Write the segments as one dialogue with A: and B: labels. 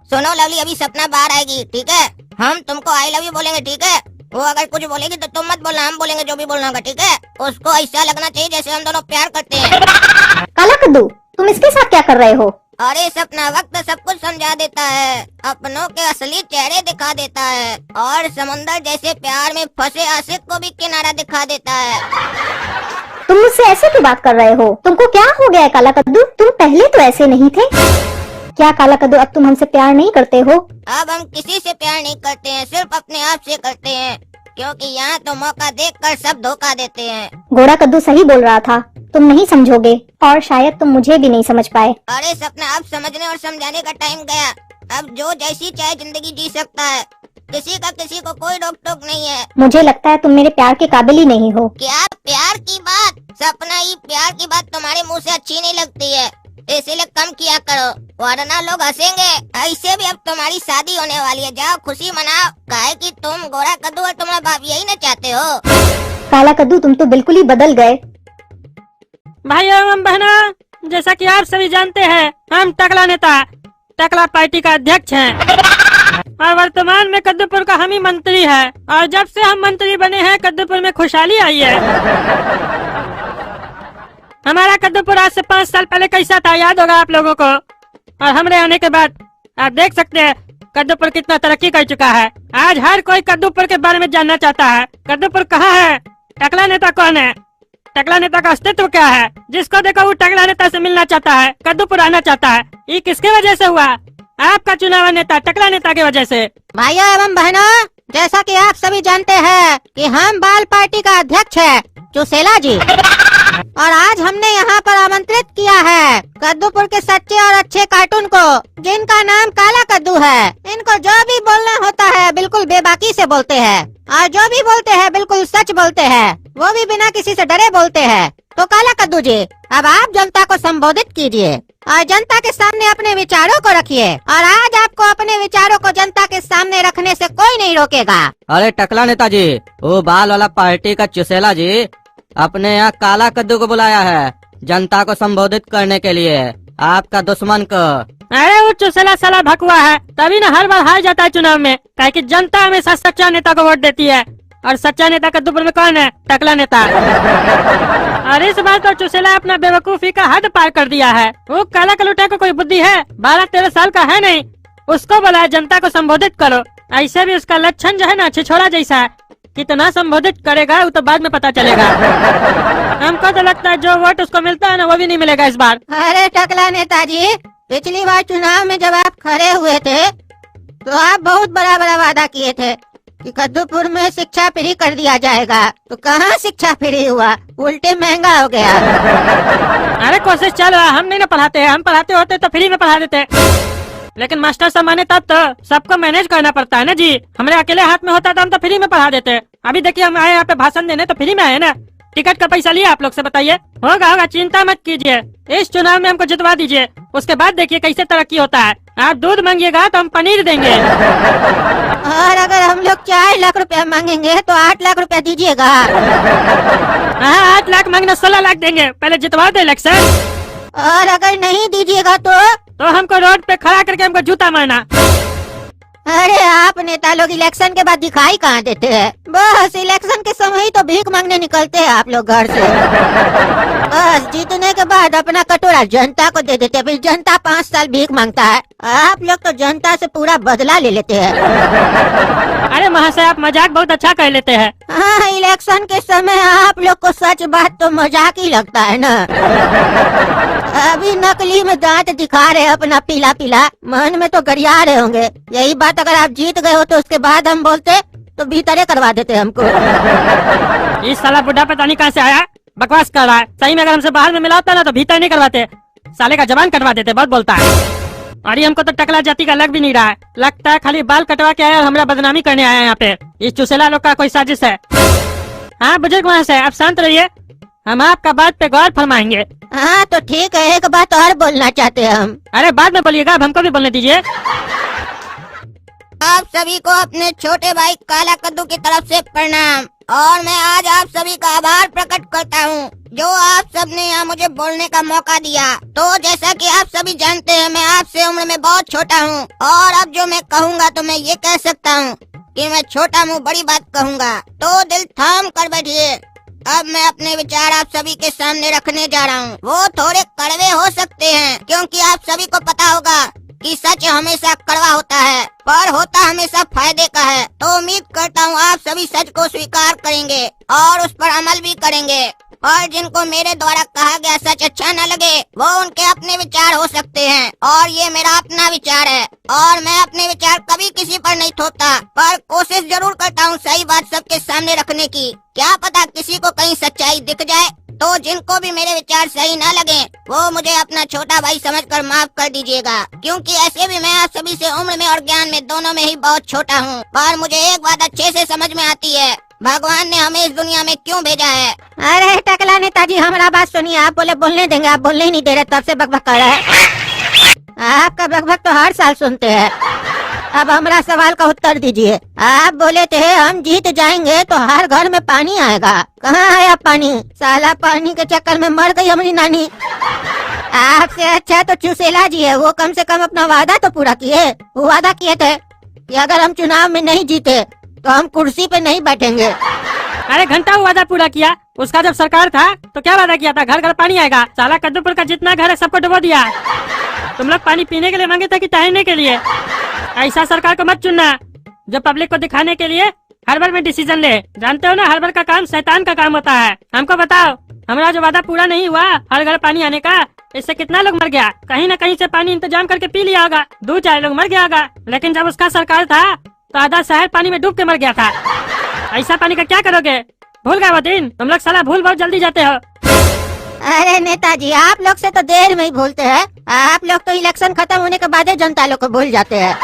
A: सुनो लवली, अभी सपना बाहर आएगी, ठीक है? हम तुमको आई लव यू बोलेंगे, ठीक है? वो अगर कुछ बोलेगी तो तुम मत बोलना, हम बोलेंगे जो भी बोलना होगा, ठीक है? उसको ऐसा लगना चाहिए जैसे हम दोनों प्यार करते हैं।
B: काला कद्दू, तुम इसके साथ क्या कर रहे हो?
A: अरे सपना, वक्त सब कुछ समझा देता है, अपनों के असली चेहरे दिखा देता है और समुंदर जैसे प्यार में फंसे आशिक को भी किनारा दिखा देता है।
B: तुम मुझसे ऐसे क्यों बात कर रहे हो? तुमको क्या हो गया है काला कद्दू? तुम पहले तो ऐसे नहीं थे। क्या काला कद्दू, अब तुम हमसे प्यार नहीं करते हो?
A: अब हम किसी से प्यार नहीं करते हैं, सिर्फ अपने आप से करते हैं, क्योंकि यहाँ तो मौका देखकर सब धोखा देते हैं।
B: घोड़ा कद्दू सही बोल रहा था, तुम नहीं समझोगे और शायद तुम मुझे भी नहीं समझ पाए।
A: अरे सपना, अब समझने और समझाने का टाइम गया। अब जो जैसी चाहे जिंदगी जी सकता है, किसी का किसी को कोई रोक टोक नहीं है।
B: मुझे लगता है तुम मेरे प्यार के काबिल ही नहीं हो।
A: क्या प्यार की बात? सपना, ये प्यार की बात तुम्हारे मुंह से अच्छी नहीं लगती है, इसीलिए कम किया करो, वरना लोग हंसेंगे। ऐसे भी अब तुम्हारी शादी होने वाली है, जाओ खुशी मनाओ, काहे कि तुम घोड़ा कद्दू और तुम्हारा बाप यही न चाहते हो।
B: काला कद्दू, तुम तो बिल्कुल ही बदल गए।
C: भाइयों एवं बहनों, जैसा कि आप सभी जानते हैं, हम टकला नेता टकला पार्टी का अध्यक्ष हैं और वर्तमान में कद्दूपुर का हम ही मंत्री है। और जब से हम मंत्री बने हैं, कद्दूपुर में खुशहाली आई है। हमारा कद्दूपुर आज से 5 साल पहले कैसा था, याद होगा आप लोगों को। और हमरे आने के बाद आप देख सकते हैं कद्दूपुर कितना तरक्की कर चुका है। आज हर कोई कद्दूपुर के बारे में जानना चाहता है। कद्दूपुर कहाँ है, टकला नेता कौन है, टकला नेता का अस्तित्व क्या है। जिसको देखो वो टकला नेता से मिलना चाहता है, कद्दूपुर आना चाहता है। ये किसके वजह से हुआ? आपका चुनाव नेता टकला नेता की वजह से।
A: भाइयों एवं बहनों, जैसा कि आप सभी जानते हैं कि हम बाल पार्टी का अध्यक्ष है चुसेला जी, और आज हमने यहाँ पर आमंत्रित किया है कद्दूपुर के सच्चे और अच्छे कार्टून को, जिनका नाम काला कद्दू है। इनको जो भी बोलना होता है बिल्कुल बेबाकी से बोलते हैं, और जो भी बोलते हैं बिल्कुल सच बोलते हैं, वो भी बिना किसी से डरे बोलते हैं। तो काला कद्दू जी, अब आप जनता को संबोधित कीजिए और जनता के सामने अपने विचारों को रखिए, और आज आपको अपने विचारों को जनता के सामने रखने से कोई नहीं रोकेगा।
D: अरे टकला नेताजी, वो बाल वाला पार्टी का चुसेला जी अपने यहाँ काला कद्दू को बुलाया है जनता को संबोधित करने के लिए, आपका दुश्मन को।
C: अरे वो चुसेला साला भकुआ है, तभी ना हर बार हार जाता है चुनाव में, काहे कि जनता हमेशा सच्चा नेता को वोट देती है। और सच्चा नेता कद्दूपुर में कौन है? टकला नेता। और इस बार तो चुसेला अपना बेवकूफी का हद पार कर दिया है। वो काला कलूटा को कोई बुद्धि है? 12-13 साल का है नहीं, उसको बोला जनता को संबोधित करो। ऐसे भी उसका लक्षण जो है ना छिछोड़ा जैसा है, कितना संबोधित करेगा वो तो बाद में पता चलेगा। हमको तो लगता है जो वोट उसको मिलता है ना, वो भी नहीं मिलेगा इस बार।
A: अरे टकला नेताजी, पिछली बार चुनाव में जब आप खड़े हुए थे तो आप बहुत बड़ा बड़ा वादा किए थे कि कद्दूपुर में शिक्षा फ्री कर दिया जाएगा, तो कहाँ शिक्षा फ्री हुआ, उल्टे महंगा हो गया।
C: अरे कोशिश चल रहा, हम नहीं ना पढ़ाते हैं, हम पढ़ाते होते तो फ्री में पढ़ा देते, लेकिन मास्टर साहब माने तब तो सबको मैनेज करना पड़ता है ना जी। हमारे अकेले हाथ में होता तो हम तो फ्री में पढ़ा देते। अभी देखिए हम आए यहाँ पे भाषण देने तो फ्री में आए ना, टिकट का पैसा लिया आप लोग से, बताइए। होगा होगा, चिंता मत कीजिए, इस चुनाव में हमको जितवा दीजिए, उसके बाद देखिए कैसे तरक्की होता है। आप दूध मांगिएगा तो हम पनीर देंगे।
A: और अगर हम लोग 4 लाख रुपया मांगेंगे तो 8 लाख रुपया दीजिएगा।
C: हाँ, 8 लाख मांगना 16 लाख देंगे, पहले जितवा दे इलेक्शन।
A: और अगर नहीं दीजिएगा तो
C: हमको रोड पे खड़ा करके हमको जूता मारना।
A: अरे आप नेता लोग इलेक्शन के बाद दिखाई कहाँ देते हैं? बस इलेक्शन के समय ही तो भीख मांगने निकलते हैं आप लोग घर से। बस जीतने के बाद अपना कटोरा जनता को दे देते हैं, फिर जनता 5 साल भीख मांगता है। आप लोग तो जनता से पूरा बदला ले लेते हैं।
C: अरे महाशय, आप मजाक बहुत अच्छा कर लेते हैं।
A: हाँ, इलेक्शन के समय आप लोग को सच बात तो मजाक ही लगता है ना। अभी नकली में दांत दिखा रहे अपना पीला पीला, मन में तो गरिया रहे होंगे। यही बात अगर आप जीत गए हो तो उसके बाद हम बोलते तो भीतरे करवा देते हमको।
C: इस साला बुढ़ा पता नहीं कहाँ से आया, बकवास कर रहा है। सही में अगर हमसे बाहर में मिला होता ना तो भीतर नहीं करवाते, साले का जबान कटवा देते, बहुत बोलता है। और ये हमको तो टकला जाति का लग भी नहीं रहा है, लगता है खाली बाल कटवा के आया और हमारा बदनामी करने आया है यहाँ पे। इस चुसेला लोग का कोई साजिश है। हाँ बुजुर्ग महाशय, आप शांत रहिए, हम आपका बात पे गौर फरमाएंगे।
A: हाँ तो ठीक है, एक बात और बोलना चाहते हैं हम।
C: अरे बाद में बोलिएगा, अब हमको भी बोलने दीजिए।
A: आप सभी को अपने छोटे भाई काला कद्दू की तरफ से प्रणाम। और मैं आज आप सभी का आभार प्रकट करता हूँ जो आप सबने यहाँ मुझे बोलने का मौका दिया। तो जैसा कि आप सभी जानते हैं, मैं आपसे उम्र में बहुत छोटा हूँ और अब जो मैं कहूँगा तो मैं ये कह सकता हूँ कि मैं छोटा मुँह बड़ी बात कहूँगा। तो दिल थाम कर बैठिए। अब मैं अपने विचार आप सभी के सामने रखने जा रहा हूँ। वो थोड़े कड़वे हो सकते हैं क्योंकि आप सभी को पता होगा कि सच हमेशा कड़वा होता है पर होता हमेशा फायदे का है। तो उम्मीद करता हूँ आप सभी सच को स्वीकार करेंगे और उस पर अमल भी करेंगे। और जिनको मेरे द्वारा कहा गया सच अच्छा न लगे वो उनके अपने विचार हो सकते हैं और ये मेरा अपना विचार है और मैं अपने विचार कभी किसी पर नहीं थोपता, पर कोशिश जरूर करता हूँ सही बात सबके सामने रखने की। क्या पता किसी को कहीं सच्चाई दिख जाए। तो जिनको भी मेरे विचार सही न लगे वो मुझे अपना छोटा भाई समझकर माफ कर दीजिएगा, क्योंकि ऐसे भी मैं आप सभी से उम्र में और ज्ञान में दोनों में ही बहुत छोटा हूँ। पर मुझे एक बात अच्छे से समझ में आती है, भगवान ने हमें इस दुनिया में क्यों भेजा है।
E: अरे टकला नेताजी, हमारा बात सुनिए। आप बोलने देंगे? आप बोलने ही नहीं दे रहे, तब से बकबक कर रहे हैं। आपका बकबक तो हर साल सुनते हैं। अब हमारा सवाल का उत्तर दीजिए। आप बोले थे हम जीत जाएंगे तो हर घर में पानी आएगा। कहाँ है अब पानी? साला पानी के चक्कर में मर गई हमारी नानी। आपसे अच्छा तो चुसेला जी है, वो कम से कम अपना वादा तो पूरा किए। वो वादा किए थे कि अगर हम चुनाव में नहीं जीते तो हम कुर्सी पे नहीं बैठेंगे।
C: अरे घंटा वो वादा पूरा किया। उसका जब सरकार था तो क्या वादा किया था? घर घर पानी आएगा। साला कद्दूपुर का जितना घर है सबको डुबो दिया। तुम लोग पानी पीने के लिए मांगे थे कि टहलने के लिए? ऐसा सरकार को मत चुनना जो पब्लिक को दिखाने के लिए हर बार में डिसीजन ले। जानते हो ना, हर बार का काम शैतान का काम होता है। हमको बताओ, हमारा जो वादा पूरा नहीं हुआ हर घर पानी आने का, इससे कितना लोग मर गया? कहीं न कहीं से पानी इंतजाम करके पी लिया होगा, 2-4 लोग मर गया होगा। लेकिन जब उसका सरकार था तो आधा शहर पानी में डूब के मर गया था। ऐसा पानी का क्या करोगे? भूल गए वो दिन? तुम लोग साला भूल बहुत जल्दी जाते हो।
E: अरे नेताजी, आप लोग से तो देर में ही भूलते हैं। आप लोग तो इलेक्शन खत्म होने के बाद ही जनता लोग को भूल जाते हैं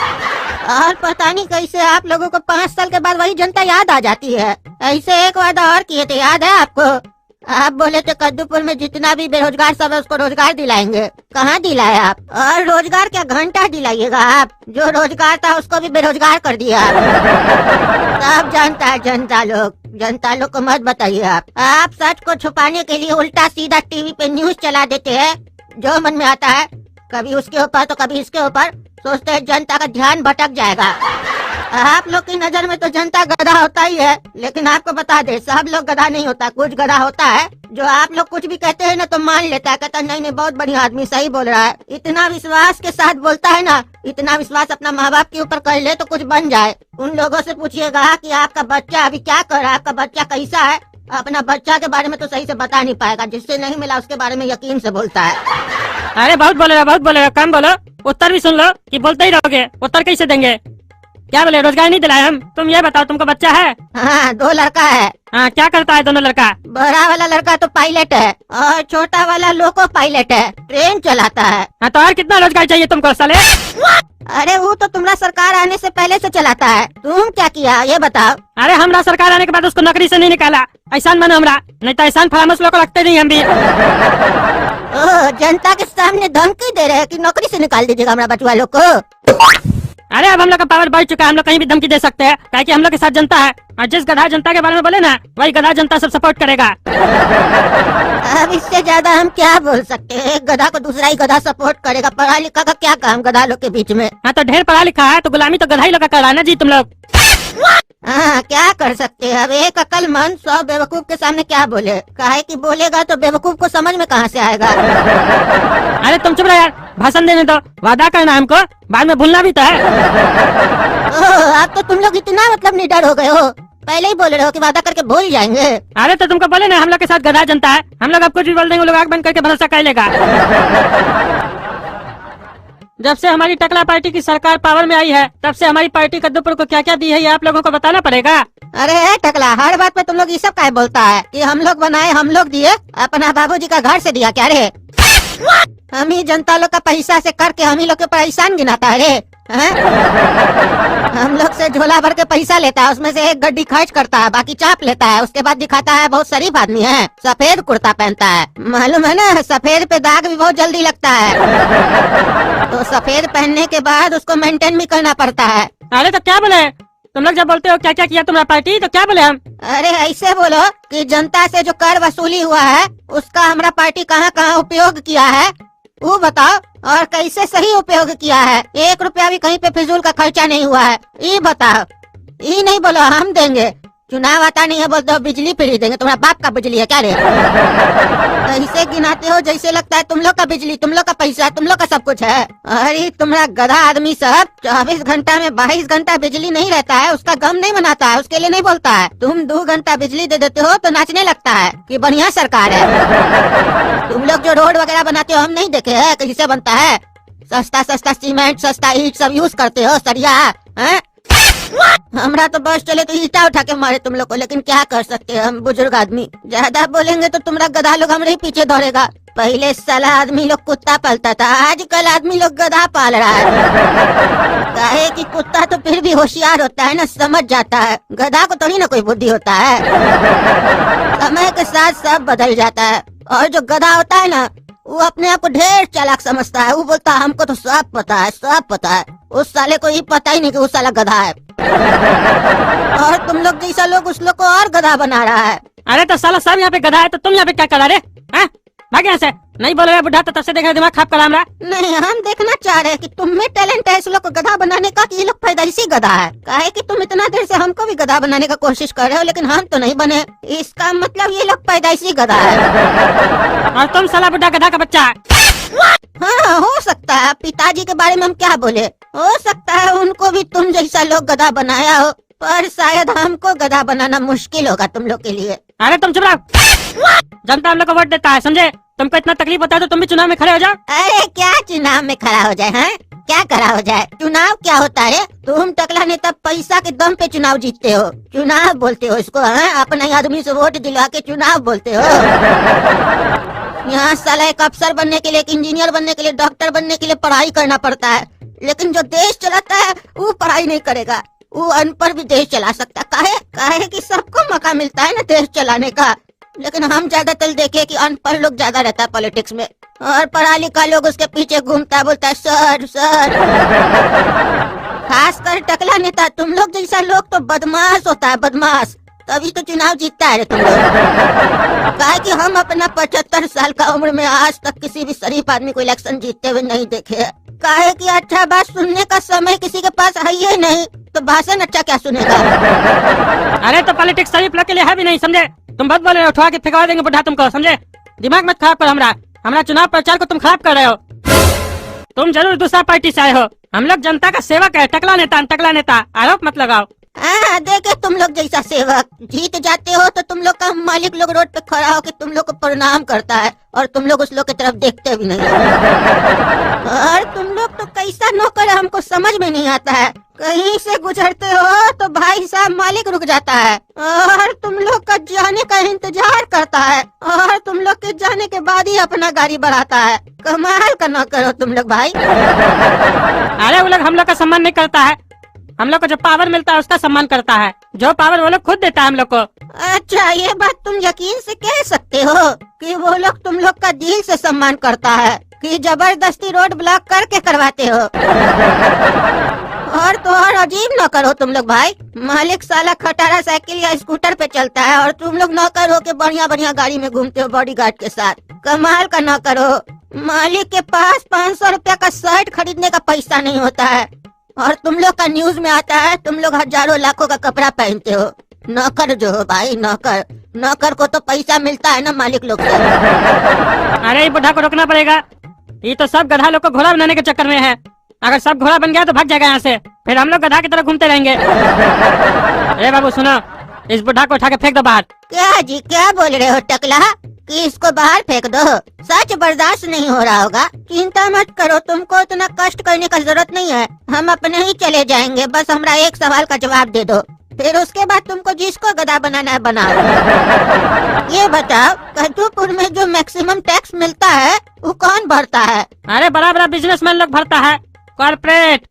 E: और पता नहीं कैसे आप लोगों को 5 साल के बाद वही जनता याद आ जाती है। ऐसे एक वादा और किए थे, याद है आपको? आप बोले थे कद्दूपुर में जितना भी बेरोजगार सब है उसको रोजगार दिलाएंगे। कहाँ दिलाए आप? और रोजगार क्या घंटा दिलाइएगा आप? जो रोजगार था उसको भी बेरोजगार कर दिया। सब जानता है जनता लोग को मत बताइए आप सच को छुपाने के लिए उल्टा सीधा टीवी पे न्यूज चला देते हैं जो मन में आता है, कभी उसके ऊपर तो कभी इसके ऊपर। सोचते हैं जनता का ध्यान भटक जाएगा। आप लोग की नजर में तो जनता गधा होता ही है, लेकिन आपको बता दे सब लोग गधा नहीं होता। कुछ गधा होता है जो आप लोग कुछ भी कहते हैं ना तो मान लेता है, कहता नहीं बहुत बढ़िया आदमी सही बोल रहा है। इतना विश्वास के साथ बोलता है ना, इतना विश्वास अपना माँ बाप के ऊपर कर ले तो कुछ बन जाए। उन लोगों से पूछिएगा कि आपका बच्चा अभी क्या कर रहा है, आपका बच्चा कैसा है। अपना बच्चा के बारे में तो सही से बता नहीं पाएगा, जिससे नहीं मिला उसके बारे में यकीन से बोलता है।
C: अरे बहुत बोलेगा, कम बोलो। उत्तर भी सुन लो कि बोलते ही रहोगे। उत्तर कैसे देंगे? क्या बोले? रोजगार नहीं दिलाए हम? तुम ये बताओ, तुमको बच्चा है?
E: हाँ, 2 लड़का है।
C: हाँ, क्या करता है दोनों लड़का?
E: बड़ा वाला लड़का तो पायलट है और छोटा वाला लोको पायलट है, ट्रेन चलाता है।
C: हाँ, तो और कितना रोजगार चाहिए तुमको साले?
E: अरे वो तो तुम्हारा सरकार आने से पहले से चलाता है। तुम क्या किया ये बताओ?
C: अरे हमरा सरकार आने के बाद उसको नौकरी से नहीं निकाला। एहसान मानो हमरा, नहीं तो एहसान फरामोश लोग को रखते नहीं हम भी।
E: जनता के सामने धमकी दे रहे हैं कि नौकरी से निकाल दीजिएगा हमारा बचवा लोग को।
C: अरे अब हम लोग का पावर बढ़ चुका है, हम लोग कहीं भी धमकी दे सकते हैं, काहे कि हम लोग के साथ जनता है। और जिस गधा जनता के बारे में बोले ना, वही गधा जनता सब सपोर्ट करेगा।
E: अब इससे ज्यादा हम क्या बोल सकते हैं? एक गधा को दूसरा ही गधा सपोर्ट करेगा। पढ़ा लिखा का क्या काम गधा लोग के बीच में?
C: हाँ, तो ढेर पढ़ा लिखा है तो गुलामी तो गधा ही लोग का कर रहा है ना जी तुम लोग।
E: हाँ, क्या कर सकते हैं? अब एक अक्लमंद 100 बेवकूफ के सामने क्या बोले? काहे कि बोलेगा तो बेवकूफ को समझ में कहाँ से आएगा?
C: अरे तुम चुप रहो यार, भाषण देने दो। वादा करना हमको, बाद में भूलना भी तो है।
E: अब तो तुम लोग इतना मतलब निडर हो गए हो, पहले ही बोल रहे हो कि वादा करके भूल जाएंगे।
C: अरे तो तुमको बोले ना हम लोग के साथ गधा जनता है, हम लोग अब कुछ भी बोल देंगे, लोग आंख बंद करके भरोसा कर लेगा। जब से हमारी टकला पार्टी की सरकार पावर में आई है, तब से हमारी पार्टी कद्दूपुर को क्या क्या दी है ये आप लोगों को बताना पड़ेगा।
E: अरे टकला, हर बात पे तुम लोग ये सब काहे बोलता है कि हम लोग बनाए, हम लोग दिए? अपना बाबूजी का घर से दिया क्या रे? हम ही जनता लोग का पैसा से करके हम ही लोग के ऊपर एहसान गिनाता है रे? हम लोग से झोला भर के पैसा लेता है, उसमें से एक गड्डी खर्च करता है, बाकी चाप लेता है, उसके बाद दिखाता है बहुत शरीफ आदमी है, सफेद कुर्ता पहनता है। मालूम है ना, सफेद पे दाग भी बहुत जल्दी लगता है, तो सफेद पहनने के बाद उसको मेंटेन भी करना पड़ता है।
C: अरे तो क्या बोले, तुम लोग जब बोलते हो क्या क्या किया तुम्हारा पार्टी, तो क्या बोले हम?
E: अरे ऐसे बोलो कि जनता से जो कर वसूली हुआ है उसका हमारा पार्टी कहाँ कहाँ उपयोग किया है वो बताओ, और कैसे सही उपयोग किया है। 1 रुपया भी कहीं पे फिजूल का खर्चा नहीं हुआ है, ये बताओ। ये नहीं बोलो हम देंगे, चुनाव आता नहीं है बोलते हो बिजली फ्री देंगे। तुम्हारा बाप का बिजली है क्या रे? ऐसे गिनाते हो जैसे लगता है तुम लोग का बिजली, तुम लोग का पैसा, तुम लोग का सब कुछ है। अरे तुम्हारा गधा आदमी सब 24 घंटा में 22 घंटा बिजली नहीं रहता है, उसका गम नहीं मनाता है, उसके लिए नहीं बोलता है। तुम 2 घंटा बिजली दे देते हो तो नाचने लगता है कि बढ़िया सरकार है। तुम लोग जो रोड वगैरह बनाते हो हम नहीं देखे है कैसे बनता है। सस्ता सस्ता सीमेंट, सस्ता ईट सब यूज करते हो, सरिया है? हमरा तो बस चले तो ईटा उठा के मारे तुम लोग को, लेकिन क्या कर सकते हैं हम बुजुर्ग आदमी। ज्यादा बोलेंगे तो तुम्हारा गधा लोग हमरे ही पीछे दौड़ेगा। पहले साला आदमी लोग कुत्ता पालता था, आजकल आदमी लोग गधा पाल रहा है। काहे कि कुत्ता तो फिर भी होशियार होता है ना, समझ जाता है। गधा को थोड़ी ना कोई बुद्धि होता है। समय के साथ सब बदल जाता है। और जो गधा होता है ना वो अपने आप को ढेर चालाक समझता है। वो बोलता है हमको तो सब पता है, सब पता है। उस साले को ये पता ही नहीं कि वो साला गधा है। और तुम लोग जैसा लोग उस लोग को और गधा बना रहा है।
C: अरे तो साला सब यहाँ पे गधा है तो तुम यहाँ पे क्या करा रे? भाग यहाँ से, नहीं बोल रहे बुढ़ा तो तब से देख रहे दिमाग खराब करा हमरा।
E: नहीं, हम देखना चाह रहे हैं कि तुम में टैलेंट है इस लोग को गधा बनाने का कि ये लोग पैदाइशी गधा है। काहे कि तुम इतना देर से हमको भी गधा बनाने का कोशिश कर रहे हो लेकिन हम तो नहीं बने। इसका मतलब ये लोग पैदाइशी गधा है।
C: और तुम साला बुढ़ा गधा का बच्चा है।
E: हाँ हो सकता है, पिताजी के बारे में हम क्या बोले। हो सकता है उनको भी तुम जैसा लोग गधा बनाया हो, पर शायद हमको गधा बनाना मुश्किल होगा तुम लोग के लिए।
C: अरे तुम चुप रहो, जनता हम लोग को वोट देता है, समझे? तुमको इतना तकलीफ होता है तो तुम भी चुनाव में खड़े हो जाओ।
E: अरे क्या चुनाव में खड़ा हो जाए हैं? क्या खड़ा हो जाए? चुनाव क्या होता है? तुम टकला नेता पैसा के दम पे चुनाव जीतते हो, चुनाव बोलते हो इसको है? अपने आदमी से वोट दिलवा के चुनाव बोलते हो। यहाँ साला एक अफसर बनने के लिए, एक इंजीनियर बनने के लिए, डॉक्टर बनने के लिए पढ़ाई करना पड़ता है, लेकिन जो देश चलाता है वो पढ़ाई नहीं करेगा। वो अनपढ़ भी देश चला सकता है। काहे कि सबको मौका मिलता है ना देश चलाने का। लेकिन हम ज्यादातर देखे कि अनपढ़ लोग ज्यादा रहता है पॉलिटिक्स में, और पढ़ा लिखा लोग उसके पीछे घूमता है, बोलता है सर सर। खासकर टकला नेता, तुम लोग जैसा लोग तो बदमाश होता है, बदमाश। तभी तो चुनाव जीतता है रे तुम लोग। काहे कि हम अपना 75 साल का उम्र में आज तक किसी भी शरीफ आदमी को इलेक्शन जीतते हुए नहीं देखे। काहे कि अच्छा बात सुनने का समय किसी के पास है ही नहीं, तो भाषण अच्छा क्या सुनेगा।
C: अरे तो पॉलिटिक्स शरीफ लोग के लिए है भी नहीं, समझे? तुम बहुत बोल रहे हो, उठवा के फेंकवा देंगे बुढ़ा तुमको, समझे? दिमाग मत खराब करो हमारा चुनाव प्रचार को तुम खराब कर रहे हो। तुम जरूर दूसरा पार्टी से आए हो, हम लोग जनता का सेवक है। टकला नेता आरोप मत लगाओ।
E: हाँ देखे तुम लोग जैसा सेवक जीत जाते हो तो तुम लोग का मालिक लोग रोड पे खड़ा होकर तुम लोग को प्रणाम करता है, और तुम लोग उस लोग की तरफ देखते भी नहीं। और तुम लोग तो कैसा नौकर है हमको समझ में नहीं आता है। कहीं से गुजरते हो तो भाई साहब मालिक रुक जाता है, और तुम लोग का जाने का इंतजार करता है, और तुम लोग के जाने के बाद ही अपना गाड़ी बढ़ाता है। कमाल का नौकर हो तुम लोग भाई।
C: अरे वो लोग हम लोग का सम्मान नहीं करता है, हम लोग को जो पावर मिलता है उसका सम्मान करता है। जो पावर वो लोग खुद देता है हम लोग को।
E: अच्छा ये बात तुम यकीन से कह सकते हो कि वो लोग तुम लोग का दिल से सम्मान करता है कि जबरदस्ती रोड ब्लॉक करके करवाते हो। और तो और अजीब नौकर हो तुम लोग भाई। मालिक साला खटारा साइकिल या स्कूटर पे चलता है और तुम लोग नौकर हो के बढ़िया बढ़िया गाड़ी में घूमते हो बॉडीगार्ड के साथ। कमाल का नौकर हो। मालिक के पास 500 रुपया का शर्ट खरीदने का पैसा नहीं होता है, और तुम लोग का न्यूज में आता है तुम लोग हजारों लाखों का कपड़ा पहनते हो। नौकर जो हो भाई, नौकर को तो पैसा मिलता है ना मालिक लोग से।
C: अरे ये बुढ़ा को रोकना पड़ेगा, ये तो सब गधा लोग को घोड़ा बनाने के चक्कर में है। अगर सब घोड़ा बन गया तो भाग जाएगा यहाँ से, फिर हम लोग गधा की तरह घूमते रहेंगे। अरे बाबू सुनो, इस बुढ़ा को उठा के फेंक दो बाहर।
E: क्या जी क्या बोल रहे हो टकला कि इसको बाहर फेंक दो? सच बर्दाश्त नहीं हो रहा होगा। चिंता मत करो, तुमको इतना कष्ट करने का जरूरत नहीं है, हम अपने ही चले जाएंगे। बस हमरा एक सवाल का जवाब दे दो, फिर उसके बाद तुमको जिसको गधा बनाना है बनाओ। ये बताओ कद्दूपुर में जो मैक्सिमम टैक्स मिलता है वो कौन भरता है?
C: अरे बड़ा बड़ा बिजनेसमैन लोग भरता है, कॉर्पोरेट।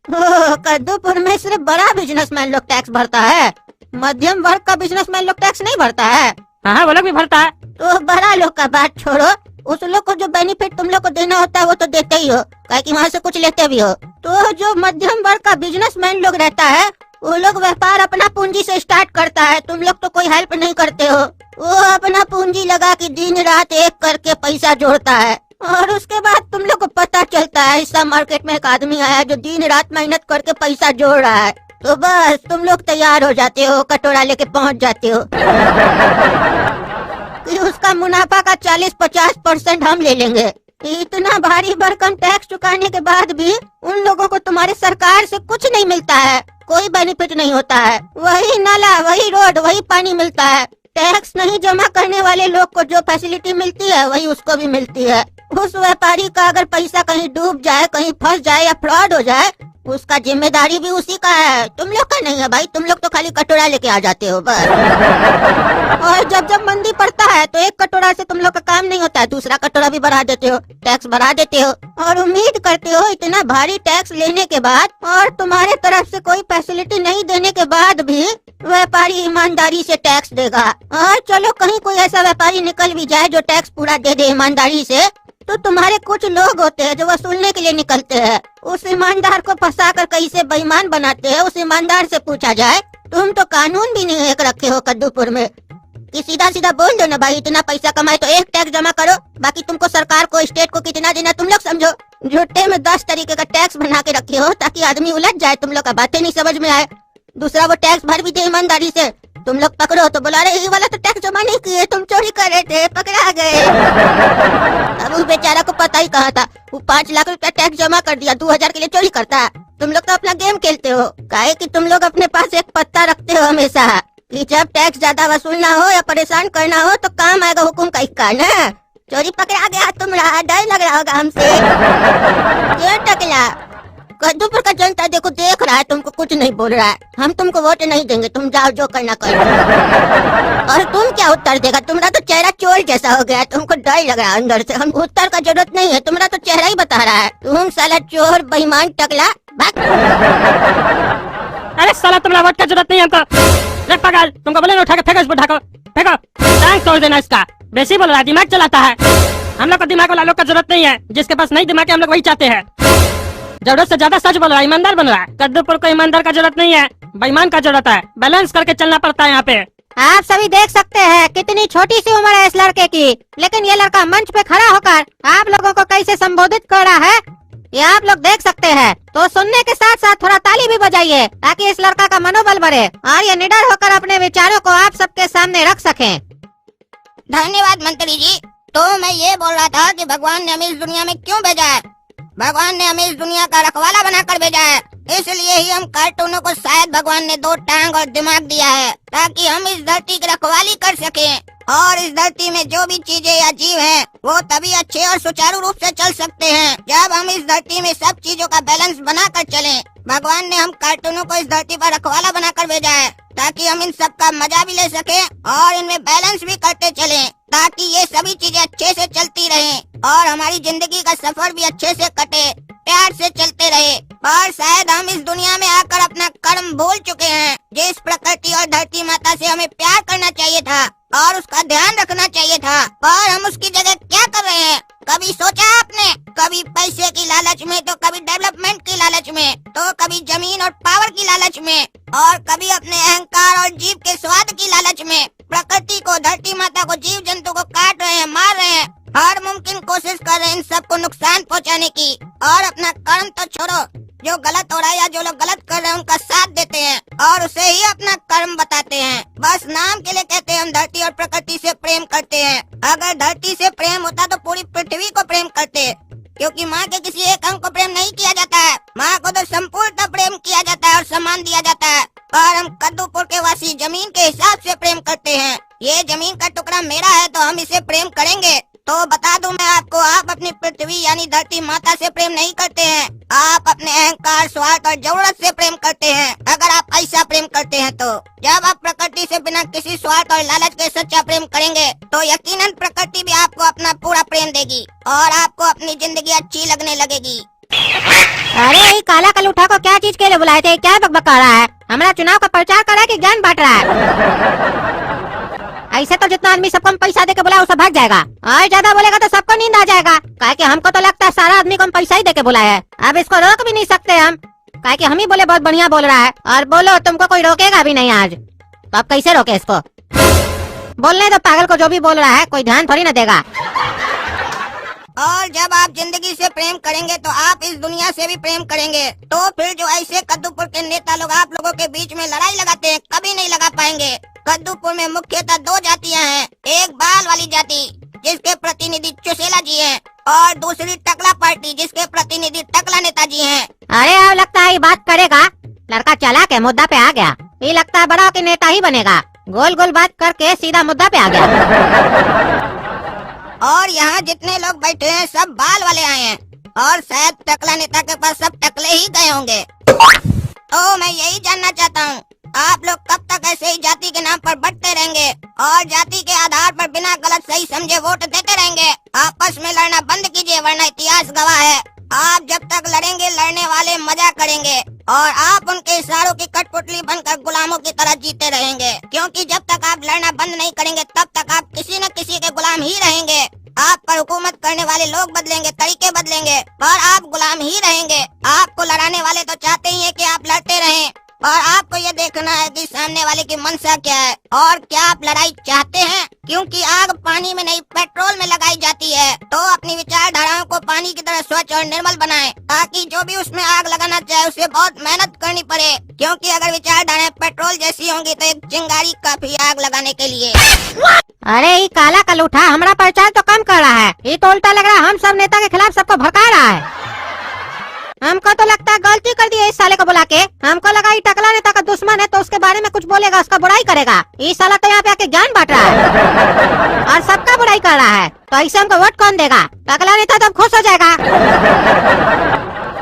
E: कद्दूपुर में सिर्फ बड़ा बिजनेसमैन लोग टैक्स भरता है, मध्यम वर्ग का बिजनेसमैन लोग टैक्स नहीं भरता है?
C: हाँ वो लोग भी भरता है।
E: तो बड़ा लोग का बात छोड़ो, उस लोग को जो बेनिफिट तुम लोग को देना होता है वो तो देते ही हो, काहे कि वहाँ से कुछ लेते भी हो। तो जो मध्यम वर्ग का बिजनेसमैन लोग रहता है वो लोग व्यापार अपना पूंजी से स्टार्ट करता है, तुम लोग तो कोई हेल्प नहीं करते हो। वो अपना पूंजी लगा के दिन रात एक करके पैसा जोड़ता है और उसके बाद तुम लोग को पता चलता है हिस्सा मार्केट में एक आदमी आया जो दिन रात मेहनत करके पैसा जोड़ रहा है, तो बस तुम लोग तैयार हो जाते हो, कटोरा लेके पहुंच जाते हो कि उसका मुनाफा का 40-50% हम ले लेंगे। इतना भारी भरकम टैक्स चुकाने के बाद भी उन लोगों को तुम्हारी सरकार से कुछ नहीं मिलता है, कोई बेनिफिट नहीं होता है। वही नाला, वही रोड, वही पानी मिलता है। टैक्स नहीं जमा करने वाले लोग को जो फैसिलिटी मिलती है वही उसको भी मिलती है। उस व्यापारी का अगर पैसा कहीं डूब जाए, कहीं फंस जाए या फ्रॉड हो जाए, उसका जिम्मेदारी भी उसी का है, तुम लोग का नहीं है भाई। तुम लोग तो खाली कटोरा लेके आ जाते हो बस। और जब जब मंदी पड़ता है तो एक कटोरा से तुम लोग का काम नहीं होता है, दूसरा कटोरा भी बढ़ा देते हो, टैक्स बढ़ा देते हो और उम्मीद करते हो इतना भारी टैक्स लेने के बाद और तुम्हारे तरफ से कोई फैसिलिटी नहीं देने के बाद भी व्यापारी ईमानदारी से टैक्स देगा। और चलो कहीं कोई ऐसा व्यापारी निकल भी जाए जो टैक्स पूरा दे दे ईमानदारी से, तो तुम्हारे कुछ लोग होते हैं जो वसूलने के लिए निकलते हैं। उस ईमानदार को फंसाकर कैसे बेईमान बनाते हैं, उस ईमानदार से पूछा जाए। तुम तो कानून भी नहीं एक रखे हो कद्दूपुर में कि सीधा सीधा बोल दो ना भाई, इतना पैसा कमाए तो एक टैक्स जमा करो, बाकी तुमको सरकार को, स्टेट को कितना देना तुम लोग समझो। झूठे में 10 तरीके का टैक्स बना के रखे हो ताकि आदमी उलझ जाए, तुम लोग का बातें नहीं समझ में आए। दूसरा वो टैक्स भर भी दे ईमानदारी से, तुम लोग पकड़ो तो बोला रहे ये वाला तो टैक्स जमा नहीं किए, तुम चोरी कर रहे थे, पकड़ा गए। अब उस बेचारा को पता ही कहा था, वो 5 लाख रुपया टैक्स जमा कर दिया, 2000 के लिए चोरी करता है। तुम लोग तो अपना गेम खेलते हो, काहे कि तुम लोग अपने पास एक पत्ता रखते हो हमेशा कि जब टैक्स ज्यादा वसूलना हो या परेशान करना हो तो काम आएगा हुकुम का इक्का ना। चोरी पकड़ा गया, तुम रहा, डर लग रहा होगा हमसे। क्यों टकला? कद्दूपुर का जनता देखो देख रहा है, तुमको कुछ नहीं बोल रहा है। हम तुमको वोट नहीं देंगे, तुम जाओ जो करना करो। और तुम क्या उत्तर देगा? तुम्हारा तो चेहरा चोर जैसा हो गया, तुमको डर लग रहा है अंदर से। हम उत्तर का जरूरत नहीं है, तुम्हारा तो चेहरा ही बता रहा है। तुम साला चोर, बेईमान, टकला, भाग।
C: अरे साला तुम्हारा वोट का जरूरत नहीं है हमको। रे पागल, तुमको बोले ना उठा के फेंको इसको, ढाको, फेंको, टांग तोड़ देना इसका। बेसी बोल रहा है, दिमाग चलाता है। हम लोग को दिमाग वाला लोग का जरूरत नहीं है, जिसके पास नहीं दिमाग है हम लोग वही चाहते हैं। जरूरत से ज्यादा सच बोल रहा है, ईमानदार बन रहा है। कद्दूपुर को ईमानदार का जरूरत नहीं है, बेईमान का जरूरत है। बैलेंस करके चलना पड़ता है यहाँ पे।
A: आप सभी देख सकते हैं कितनी छोटी सी उम्र है इस लड़के की, लेकिन ये लड़का मंच पे खड़ा होकर आप लोगों को कैसे संबोधित कर रहा है ये आप लोग देख सकते हैं। तो सुनने के साथ साथ थोड़ा ताली भी बजाइए ताकि इस लड़का का मनोबल बढ़े और ये निडर होकर अपने विचारों को आप सबके सामने रख सकें।
E: धन्यवाद मंत्री जी। तो मैं ये बोल रहा था कि भगवान ने हमें इस दुनिया में क्यों भेजा है? भगवान ने हमें इस दुनिया का रखवाला बनाकर भेजा है, इसलिए ही हम कार्टूनों को शायद भगवान ने 2 टांग और दिमाग दिया है ताकि हम इस धरती की रखवाली कर सकें। और इस धरती में जो भी चीजें या जीव हैं, वो तभी अच्छे और सुचारू रूप से चल सकते हैं जब हम इस धरती में सब चीजों का बैलेंस बनाकर चलें। भगवान ने हम कार्टूनों को इस धरती पर रखवाला बनाकर भेजा है ताकि हम इन सब का मजा भी ले सकें और इनमें बैलेंस भी करते चलें, ताकि ये सभी चीजें अच्छे से चलती रहें और हमारी जिंदगी का सफर भी अच्छे से कटे, प्यार से चलते रहे। और शायद हम इस दुनिया में आकर अपना कर्म भूल चुके हैं। जिस प्रकृति और धरती माता से हमें प्यार करना चाहिए था और उसका ध्यान रखना चाहिए था, और हम उसकी जगह क्या कर रहे हैं? कभी सोचा आपने? कभी पैसे की लालच में, तो कभी डेवलपमेंट की लालच में, तो कभी जमीन और पावर की लालच में, और कभी अपने अहंकार और जीव के स्वाद की लालच में प्रकृति को, धरती माता को, जीव जंतु को काट रहे हैं, मार रहे हैं, हर मुमकिन कोशिश कर रहे हैं इन सबको नुकसान पहुंचाने की। और अपना कर्म तो छोड़ो, जो गलत हो रहा है या जो लोग गलत कर रहे हैं उनका साथ देते हैं और उसे ही अपना कर्म बताते हैं। बस नाम के लिए कहते हैं हम धरती और प्रकृति से प्रेम करते हैं। अगर धरती से प्रेम होता तो पूरी पृथ्वी को प्रेम करते, क्योंकि माँ के किसी एक अंग को प्रेम नहीं किया जाता है, माँ को तो संपूर्णतः प्रेम किया जाता है और सम्मान दिया जाता है। और हम कद्दूपुर के वासी जमीन के हिसाब से प्रेम करते हैं। ये जमीन का टुकड़ा मेरा है तो हम इसे प्रेम करेंगे। तो बता दूं मैं आपको, आप अपनी पृथ्वी यानी धरती माता से प्रेम नहीं करते हैं, आप अपने अहंकार, स्वार्थ और जरूरत से प्रेम करते हैं। अगर आप ऐसा प्रेम करते हैं तो जब आप प्रकृति से बिना किसी स्वार्थ और लालच के सच्चा प्रेम करेंगे तो यकीनन प्रकृति भी आपको अपना पूरा प्रेम देगी और आपको अपनी जिंदगी अच्छी लगने लगेगी।
A: अरे ये काला कलूठा को क्या चीज के लिए बुलाए थे? क्या बकबका रहा है? हमारा चुनाव का प्रचार कर रहा है कि ज्ञान बांट रहा है? ऐसे तो जितना आदमी सबको हम पैसा दे के बुलाए सब भाग जाएगा, और ज्यादा बोलेगा तो सबको नींद आ जाएगा। काहे कि हमको तो लगता है सारा आदमी को हम पैसा ही दे के बुलाए हैं। अब इसको रोक भी नहीं सकते हम। काहे कि हम ही बोले बहुत बढ़िया बोल रहा है। और बोलो, तुमको कोई रोकेगा भी नहीं आज। तो अब कैसे रोके इसको? बोलने दो पागल को, जो भी बोल रहा है कोई ध्यान थोड़ी ना देगा।
E: और जब आप जिंदगी से प्रेम करेंगे तो आप इस दुनिया से भी प्रेम करेंगे। तो फिर जो ऐसे कद्दूपुर के नेता लोग आप लोगों के बीच में लड़ाई लगाते हैं, कभी नहीं लगा पाएंगे। कद्दूपुर में मुख्यतः दो जातियां हैं, एक बाल वाली जाति जिसके प्रतिनिधि चुसेला जी हैं, और दूसरी टकला पार्टी जिसके प्रतिनिधि टकला नेताजी हैं।
A: अरे अब लगता है ये बात करेगा। लड़का चला के मुद्दा पे आ गया। ये लगता है बड़ा के नेता ही बनेगा। गोल गोल बात करके सीधा मुद्दा पे आ गया।
E: और यहाँ जितने लोग बैठे हैं सब बाल वाले आए हैं, और शायद टकला नेता के पास सब टकले ही गए होंगे। तो मैं यही जानना चाहता हूँ, आप लोग कब तक ऐसे ही जाति के नाम पर बंटते रहेंगे और जाति के आधार पर बिना गलत सही समझे वोट देते रहेंगे? आपस में लड़ना बंद कीजिए, वरना इतिहास गवाह है आप जब तक लड़ेंगे लड़ने वाले मजा करेंगे और आप उनके इशारों की कठपुतली बनकर गुलामों की तरह जीते रहेंगे। क्योंकि जब तक आप लड़ना बंद नहीं करेंगे तब तक आप किसी न किसी के गुलाम ही रहेंगे। आप पर हुकूमत करने वाले लोग बदलेंगे, तरीके बदलेंगे, पर आप गुलाम ही रहेंगे। आपको लड़ाने वाले तो चाहते ही है कि आप लड़ते रहें, और आपको ये देखना है कि सामने वाले की मंशा क्या है और क्या आप लड़ाई चाहते हैं। क्योंकि आग पानी में नहीं पेट्रोल में लगाई जाती है। तो अपनी विचारधाराओं को पानी की तरह स्वच्छ और निर्मल बनाएं, ताकि जो भी उसमें आग लगाना चाहे उसे बहुत मेहनत करनी पड़े। क्योंकि अगर विचारधाराएं पेट्रोल जैसी होंगी तो एक चिंगारी काफी आग लगाने के लिए।
A: अरे ये काला कलूठा हमारा प्रचार तो कम कर रहा है। ये तो उल्टा लग रहा है हम सब नेता के खिलाफ सबको भड़का रहा है। हमको तो लगता है गलती कर दी है इस साले को बुला के। हमको लगा ये टकला नेता का दुश्मन है तो उसके बारे में कुछ बोलेगा, उसका बुराई करेगा। ये साला तो यहाँ पे आके ज्ञान बांट रहा है और सबका बुराई कर रहा है। तो ऐसे हमको वोट कौन देगा? टकला नेता तो खुश हो जाएगा।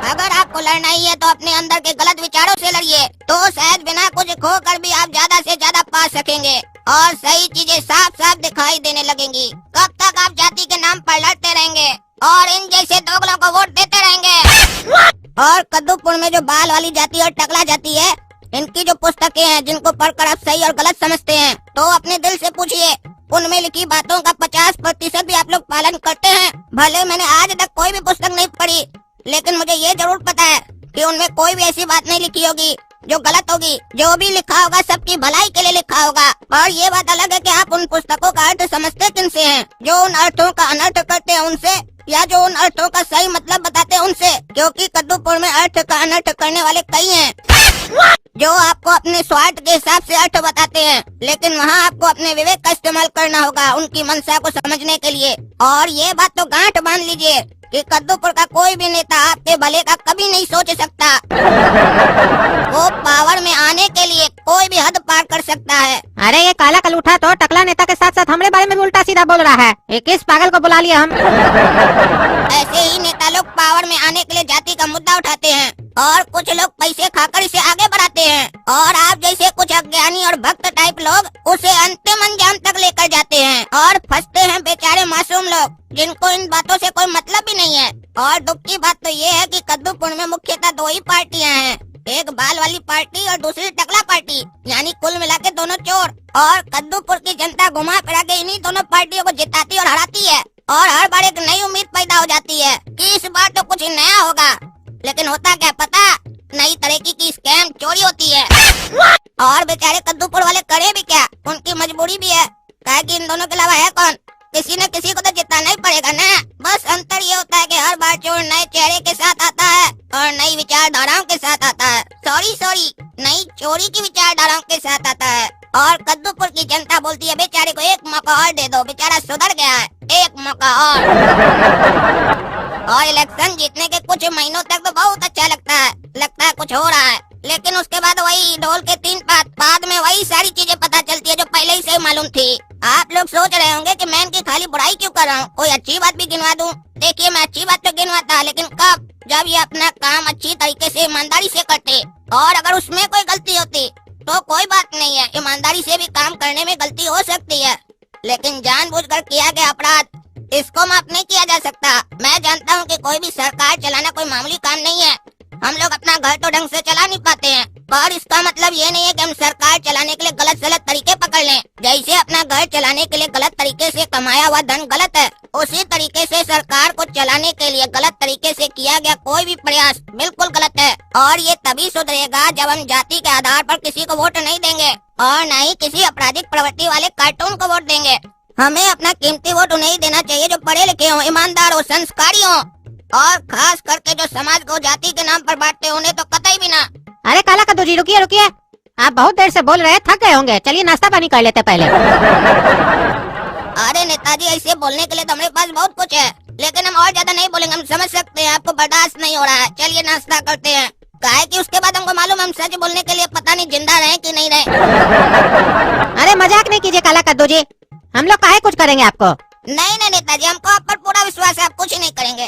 E: अगर आपको लड़ना ही है तो अपने अंदर के गलत विचारों से लड़िए, तो शायद बिना कुछ खो कर भी आप ज्यादा से ज्यादा पा सकेंगे और सही चीजें साफ साफ दिखाई देने लगेंगी। कब तक आप जाति के नाम पर लड़ते रहेंगे और इन जैसे दोगलों को वोट देते रहेंगे? और कद्दूपुर में जो बाल वाली जाति और टकला जाति है, इनकी जो पुस्तकें हैं जिनको पढ़कर आप सही और गलत समझते हैं, तो अपने दिल से पूछिए उनमें लिखी बातों का 50% भी आप लोग पालन करते हैं? भले मैंने आज तक कोई भी पुस्तक नहीं पढ़ी, लेकिन मुझे ये जरूर पता है कि उनमें कोई भी ऐसी बात नहीं लिखी होगी जो गलत होगी। जो भी लिखा होगा सबकी भलाई के लिए लिखा होगा। और ये बात अलग है कि आप उन पुस्तकों का अर्थ समझते किनसे हैं, जो उन अर्थों का अनर्थ करते हैं उनसे, या जो उन अर्थों का सही मतलब बताते हैं उनसे। क्योंकि कद्दूपुर में अर्थ का अनर्थ करने वाले कई हैं, जो आपको अपने स्वार्थ के हिसाब से अर्थ बताते हैं, लेकिन वहाँ आपको अपने विवेक का इस्तेमाल करना होगा उनकी मंशा को समझने के लिए। और ये बात तो गांठ बांध लीजिए कि कद्दूपुर का कोई भी नेता आपके भले का कभी नहीं सोच सकता। वो पावर में आने के लिए कोई भी हद पार कर सकता है।
A: अरे ये काला कलूठा तो टकला नेता के साथ साथ हमारे बारे में भी उल्टा सीधा बोल रहा है। ये किस पागल को बुला लिया हम?
E: ऐसे ही नेता लोग पावर में आने के लिए जाति का मुद्दा उठाते हैं और कुछ लोग पैसे खाकर इसे आगे बढ़ाते हैं, और आप जैसे कुछ अज्ञानी और भक्त टाइप लोग उसे अंतिम अंजाम तक लेकर जाते हैं और फंसते हैं बेचारे मासूम लोग जिनको इन बातों से कोई मतलब भी नहीं है। और दुख की बात तो ये है कि कद्दूपुर में मुख्यतः दो ही पार्टियां हैं, एक बाल वाली पार्टी और दूसरी टकला पार्टी, यानी कुल मिला के दोनों चोर। और कद्दूपुर की जनता घुमा फिरा के इन्हीं दोनों पार्टियों को जिताती और हराती है, और हर बार एक नई उम्मीद पैदा हो जाती है कि इस बार तो कुछ नया होगा। लेकिन होता क्या पता, नई तरीके की स्कैम चोरी होती है। और बेचारे कद्दूपुर वाले करे भी क्या, उनकी मजबूरी भी है, काहे कि इन दोनों के अलावा है कौन? किसी न किसी को तो जिताना ही पड़ेगा ना। बस अंतर ये होता है कि हर बार चोर नए चेहरे के साथ आता है और नई विचारधाराओं के साथ आता है। सॉरी नई चोरी की विचारधाराओं के साथ आता है। और कद्दूपुर की जनता बोलती है बेचारे को एक मौका और दे दो, बेचारा सुधर गया है, एक मौका और इलेक्शन जीतने के कुछ महीनों तक तो बहुत अच्छा लगता है कुछ हो रहा है, लेकिन उसके बाद वही ढोल के तीन पात, बाद में वही सारी चीजें पता चलती है जो पहले ही से मालूम थी। आप लोग सोच रहे होंगे कि मैं इनकी खाली बुराई क्यों कर रहा हूँ, कोई अच्छी बात भी गिनवा दूं? देखिए मैं अच्छी बात तो गिनवाता, लेकिन कब? जब ये अपना काम अच्छी तरीके से ईमानदारी से करते, और अगर उसमें कोई गलती होती तो कोई बात नहीं है, ईमानदारी से भी काम करने में गलती हो सकती है, लेकिन जानबूझकर किया गया अपराध इसको माफ नहीं किया जा सकता। मैं जानता हूँ कि कोई भी सरकार चलाना कोई मामूली काम नहीं है, हम लोग अपना घर तो ढंग से चला नहीं पाते हैं, पर इसका मतलब ये नहीं है कि हम सरकार चलाने के लिए गलत तरीके पकड़ लें। जैसे अपना घर चलाने के लिए गलत तरीके से कमाया हुआ धन गलत है, उसी तरीके से सरकार को चलाने के लिए गलत तरीके से किया गया कोई भी प्रयास बिल्कुल गलत है। और ये तभी सुधरेगा जब हम जाति के आधार पर किसी को वोट नहीं देंगे और न ही किसी आपराधिक प्रवृत्ति वाले कार्टून को वोट देंगे। हमें अपना कीमती वोट उन्हें ही देना चाहिए जो पढ़े लिखे हों, ईमानदार हो, संस्कारी हो, और खास करके जो समाज को जाति के नाम पर बांटते हैं, उन्हें तो कतई भी ना।
A: अरे काला कद्दू जी रुकिए रुकिए, आप बहुत देर से बोल रहे हैं, थक गए होंगे, चलिए नाश्ता पानी कर लेते पहले।
E: अरे नेताजी, ऐसे बोलने के लिए तो हमारे पास बहुत कुछ है, लेकिन हम और ज्यादा नहीं बोलेंगे, हम समझ सकते हैं आपको बर्दाश्त नहीं हो रहा है। चलिए नाश्ता करते हैं, काहे कि उसके बाद हमको मालूम है हम सच बोलने के लिए पता नहीं जिंदा रहे कि नहीं रहे।
A: अरे मजाक नहीं कीजिए काला कद्दू जी, हम लोग काहे कुछ करेंगे आपको।
E: नहीं नहीं नेताजी, हमको आप पर पूरा विश्वास है, आप कुछ ही नहीं करेंगे।